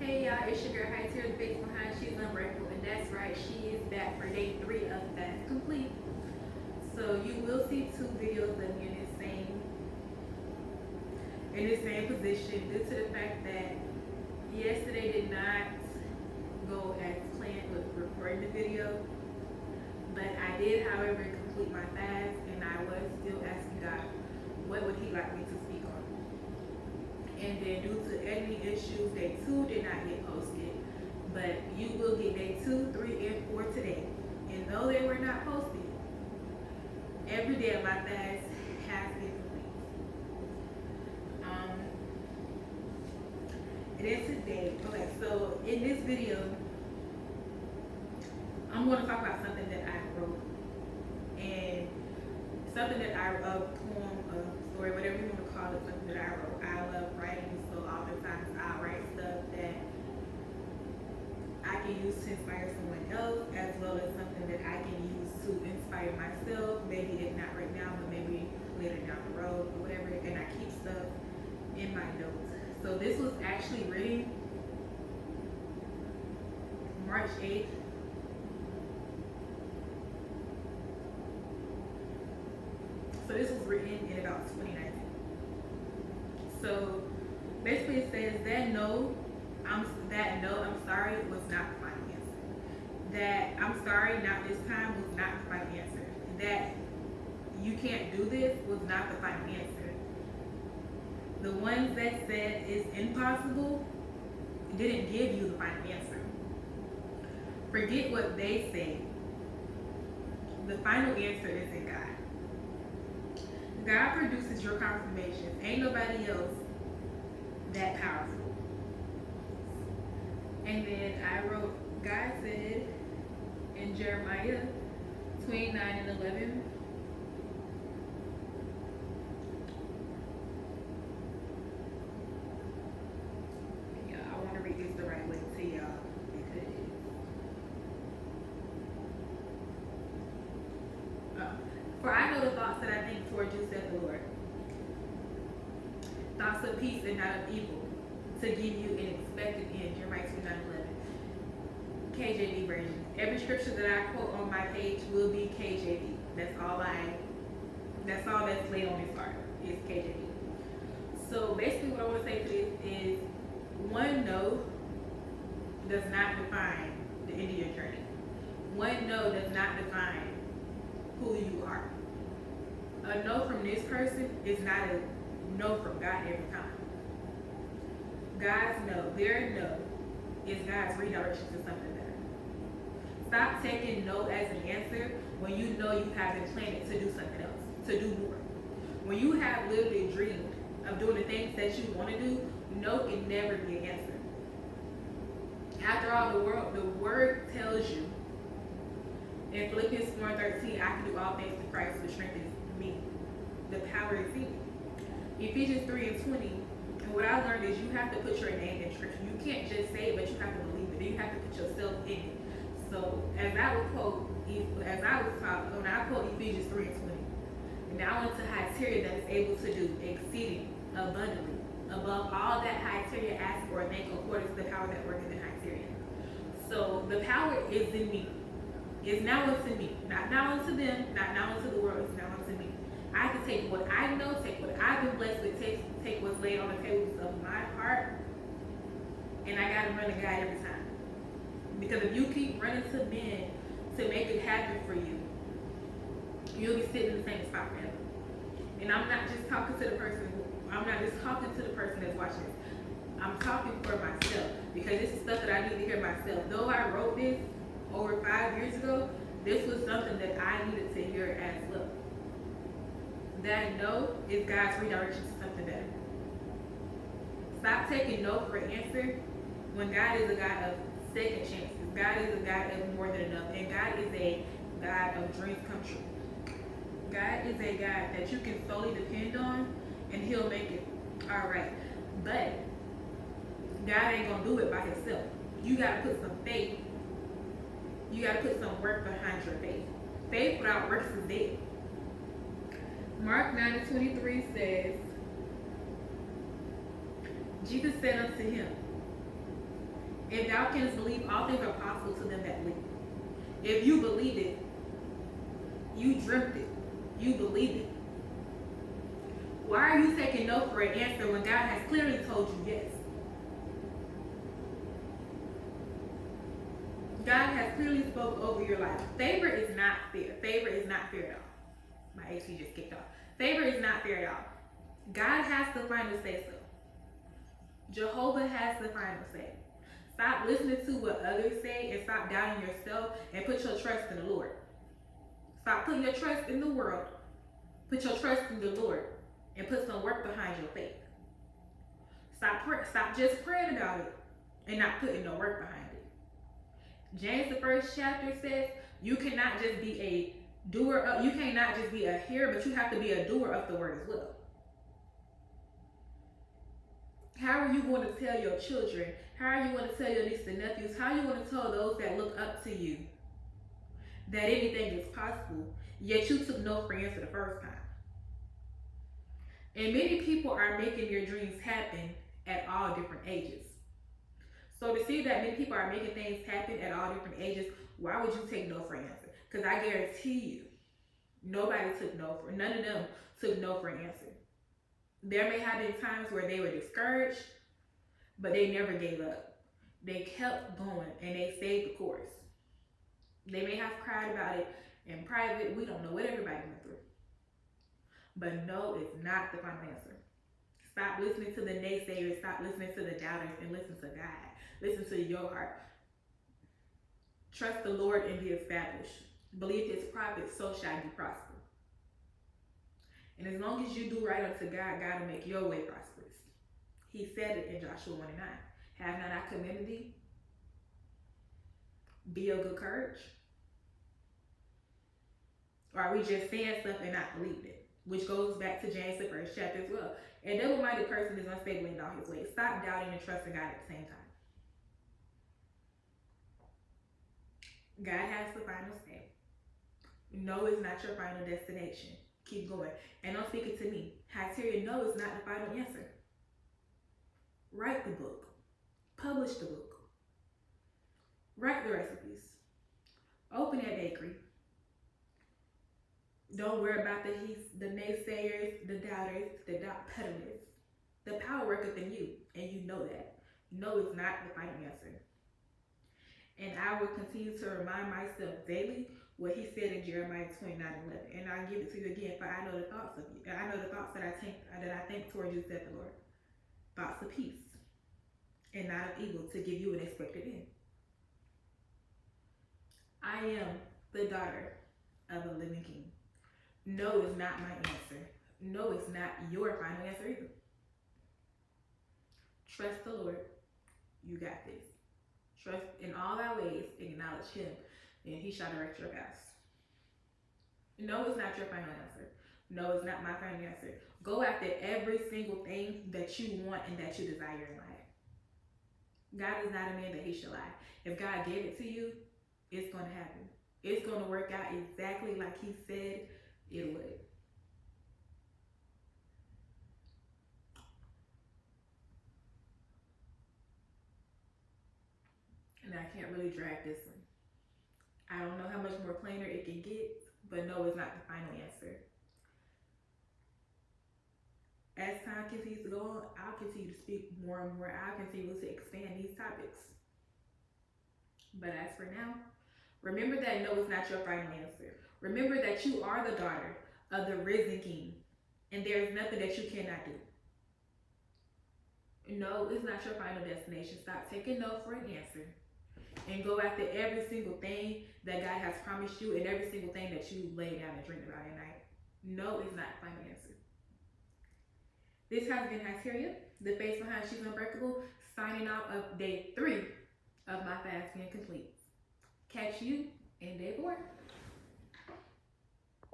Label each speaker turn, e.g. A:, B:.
A: Hey y'all, it's your girl High Tear, the face behind She's Unbreakable, and that's right, she is back for day 3 of Fast Complete. So you will see 2 videos of me in the same position due to the fact that yesterday did not go as planned with recording the video. But I did, however, complete my fast, and I was still asking God what would He like me to speak on. And then due to editing issues, day 2 did not get posted. But you will get day 2, 3, and 4 today. And though they were not posted, every day of my fast has been complete. And then today, okay, so in this video, I'm going to talk about something that I wrote. And something that I wrote, a poem, a story, whatever you want to call it, something that I wrote. I love writing, so oftentimes I'll write stuff that I can use to inspire someone else, as well as something that I can use to inspire myself. Maybe if not right now, but maybe later down the road or whatever. And I keep stuff in my notes. So this was actually written March 8th. So this was written in about 2019. So basically it says that no, I'm sorry was not the final answer. That I'm sorry, not this time was not the final answer. That you can't do this was not the final answer. The ones that said it's impossible didn't give you the final answer. Forget what they say. The final answer is in God. God produces your confirmation. Ain't nobody else that powerful. And then I wrote, God said in Jeremiah 29 and 11, yeah, I want to read this the right way to y'all because for I know the thoughts that I think toward you, said the Lord. Thoughts of peace and not of evil, to give you an expected end. Jeremiah 29:11. KJV version. Every scripture that I quote on my page will be KJV. That's all that's laid on this heart is KJV. So basically what I want to say to this is, one no does not define the end of your journey. One no does not define who you are. A no from this person is not a no from God every time. God's no, their no, is God's redirection to something better. Stop taking no as an answer when you know you have been planning to do something else, to do more. When you have literally dreamed of doing the things that you want to do, no can never be an answer. After all, the word tells you in Philippians 4:13, I can do all things through Christ which strengthens me. The power is in me. Ephesians 3:20, and what I learned is you have to put your name in scripture. You can't just say it, but you have to believe it. You have to put yourself in it. So as I was taught, when I quote Ephesians 3:20, now unto Hyteria that is able to do exceeding abundantly above all that Hyteria asks or think according to the power that worketh in Hyteria. So the power is in me. It's now unto me, not now unto them, not now unto the world, it's now unto me. I can take what I know, take what I've been blessed with, take what's laid on the tables of my heart, and I gotta run to God every time. Because if you keep running to men to make it happen for you, you'll be sitting in the same spot forever. And I'm not just talking to the person that's watching this. I'm talking for myself, because this is stuff that I need to hear myself. Though I wrote this over 5 years ago, this was something that I needed to hear as well. That no is God's redirection to something better. Stop taking no for an answer when God is a God of second chances. God is a God of more than enough. And God is a God of dreams come true. God is a God that you can solely depend on, and He'll make it all right. But God ain't going to do it by Himself. You got to put some faith. You got to put some work behind your faith. Faith without works is dead. Mark 9:23 says, Jesus said unto him, If thou canst believe, all things are possible to them that believe. If you believe it, you dreamt it, you believe it. Why are you taking no for an answer when God has clearly told you yes? God has clearly spoke over your life. Favor is not fair. Favor is not fair at all. My AC just kicked off. Favor is not fair at all. God has the final say so. Jehovah has the final say. Stop listening to what others say and stop doubting yourself and put your trust in the Lord. Stop putting your trust in the world. Put your trust in the Lord and put some work behind your faith. Stop just praying about it and not putting no work behind it. James, the first chapter says, you cannot just be a doer of, you cannot just be a hearer, but you have to be a doer of the word as well. How are you going to tell your children? How are you going to tell your nieces and nephews? How are you going to tell those that look up to you that anything is possible, yet you took no for answer the first time? And many people are making your dreams happen at all different ages. So to see that many people are making things happen at all different ages, why would you take no for an answer? Because I guarantee you, nobody took no for, none of them took no for an answer. There may have been times where they were discouraged, but they never gave up. They kept going and they stayed the course. They may have cried about it in private. We don't know what everybody went through. But no, it's not the final answer. Stop listening to the naysayers. Stop listening to the doubters and listen to God. Listen to your heart. Trust the Lord and be established. Believe his prophets, so shall you prosper. And as long as you do right unto God, God will make your way prosperous. He said it in Joshua 1:9. Have not I commanded thee? Be of good courage. Or are we just saying stuff and not believing it? Which goes back to James, the first chapter as well. A double-minded person is unstable in all his ways. Stop doubting and trusting God at the same time. God has the final say. No is not your final destination. Keep going. And don't speak it to me. Hyteria, no is not the final answer. Write the book. Publish the book. Write the recipes. Open that bakery. Don't worry about the naysayers, the doubters, the doubt peddlers. The power worketh in you, and you know that. No is not the final answer. And I will continue to remind myself daily what he said in Jeremiah 29:11. And I'll give it to you again, for I know the thoughts of you. I know the thoughts that I think towards you, said the Lord. Thoughts of peace and not of evil, to give you an expected end. I am the daughter of a living king. No is not my answer. No is not your final answer either. Trust the Lord. You got this. Trust in all thy ways, acknowledge him, and he shall direct your paths. No is not your final answer. No is not my final answer. Go after every single thing that you want and that you desire in life. God is not a man that he shall lie. If God gave it to you, it's going to happen. It's going to work out exactly like he said it would. And I can't really drag this one. I don't know how much more plainer it can get, but no is not the final answer. As time continues to go on, I'll continue to speak more and more. I'll continue to expand these topics. But as for now, remember that no is not your final answer. Remember that you are the daughter of the risen king, and there is nothing that you cannot do. No is not your final destination. Stop taking no for an answer and go after every single thing that God has promised you and every single thing that you lay down and dream about at night. No is not the final answer. This has been Hyteria, the face behind She's Unbreakable, signing off of day 3 of my fast being complete. Catch you in day 4.